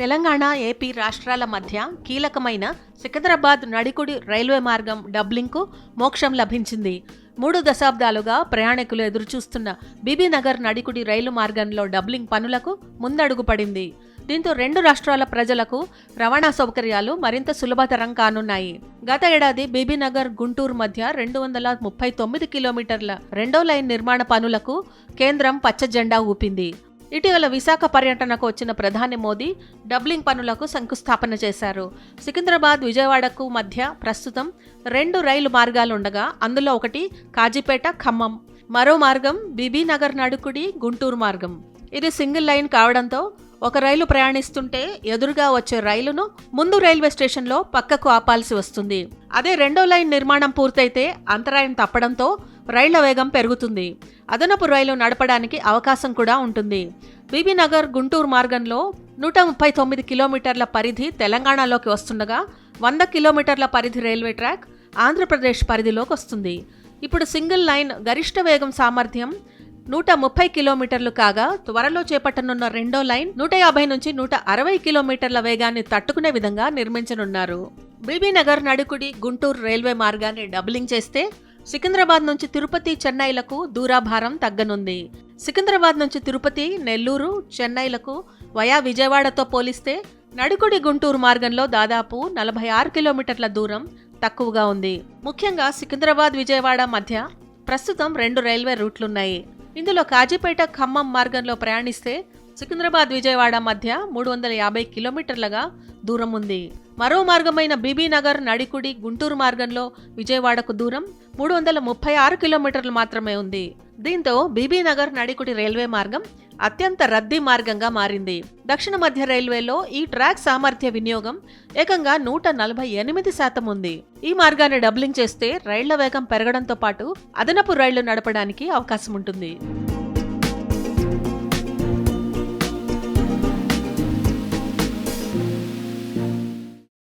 Telangana, AP రాష్ట్రాల మధ్య కీలకమైన సికింద్రాబాద్ నడికుడి రైల్వే మార్గం డబ్లింగ్కు మోక్షం లభించింది. 3 దశాబ్దాలుగా ప్రయాణికులు ఎదురుచూస్తున్న బీబీనగర్ నడికుడి రైలు మార్గంలో డబ్లింగ్ పనులకు ముందడుగు పడింది. దీంతో 2 రాష్ట్రాల ప్రజలకు రవాణా సౌకర్యాలు మరింత సులభతరం కానున్నాయి. గత ఏడాది బీబీనగర్ గుంటూరు మధ్య 239 కిలోమీటర్ల రెండో లైన్ నిర్మాణ పనులకు కేంద్రం పచ్చ జెండా ఊపింది. ఇటీవల విశాఖ పర్యటనకు వచ్చిన ప్రధాని మోదీ డబ్లింగ్ పనులకు శంకుస్థాపన చేశారు. సికింద్రాబాద్, విజయవాడకు మధ్య ప్రస్తుతం 2 రైలు మార్గాలుండగా అందులో ఒకటి కాజీపేట, ఖమ్మం, మరో మార్గం బీబీనగర్ నడుకుడి గుంటూరు మార్గం. ఇది సింగిల్ లైన్ కావడంతో ఒక రైలు ప్రయాణిస్తుంటే ఎదురుగా వచ్చే రైలును ముందు రైల్వే స్టేషన్లో పక్కకు ఆపాల్సి వస్తుంది. అదే రెండో లైన్ నిర్మాణం పూర్తయితే అంతరాయం తప్పడంతో రైళ్ల వేగం పెరుగుతుంది. అదనపు రైలు నడపడానికి అవకాశం కూడా ఉంటుంది. బీబీనగర్ గుంటూరు మార్గంలో 139 కిలోమీటర్ల పరిధి తెలంగాణలోకి వస్తుండగా 100 కిలోమీటర్ల పరిధి రైల్వే ట్రాక్ ఆంధ్రప్రదేశ్ పరిధిలోకి వస్తుంది. ఇప్పుడు సింగిల్ లైన్ గరిష్ట వేగం సామర్థ్యం 130 కిలోమీటర్లు కాగా త్వరలో చేపట్టనున్న రెండో లైన్ 150 నుంచి 160 కిలోమీటర్ల వేగాన్ని తట్టుకునే విధంగా నిర్మించనున్నారు. బీబీనగర్ నడుకుడి గుంటూరు రైల్వే మార్గాన్ని డబ్లింగ్ చేస్తే సికింద్రాబాద్ నుంచి తిరుపతి, చెన్నైలకు దూరాభారం తగ్గనుంది. సికింద్రాబాద్ నుంచి తిరుపతి, నెల్లూరు, చెన్నైలకు వయా విజయవాడతో పోలిస్తే నడుకుడి గుంటూరు మార్గంలో దాదాపు 46 కిలోమీటర్ల దూరం తక్కువగా ఉంది. ముఖ్యంగా సికింద్రాబాద్, విజయవాడ మధ్య ప్రస్తుతం 2 రైల్వే రూట్లున్నాయి. ఇందులో కాజీపేట, ఖమ్మం మార్గంలో ప్రయాణిస్తే సికింద్రాబాద్, విజయవాడ మధ్య 350 కిలోమీటర్లుగా దూరం ఉంది. మరో మార్గమైన బీబీనగర్ నడికుడి గుంటూరు మార్గంలో విజయవాడకు దూరం 336 కిలోమీటర్లు మాత్రమే ఉంది. దీంతో బీబీనగర్ నడికుడి రైల్వే మార్గం అత్యంత రద్దీ మార్గంగా మారింది. దక్షిణ మధ్య రైల్వేలో ఈ ట్రాక్ సామర్థ్య వినియోగం ఏకంగా 148% ఉంది. ఈ మార్గాన్ని డబ్లింగ్ చేస్తే రైళ్ల వేగం పెరగడంతో పాటు అదనపు రైళ్లు నడపడానికి అవకాశం ఉంటుంది.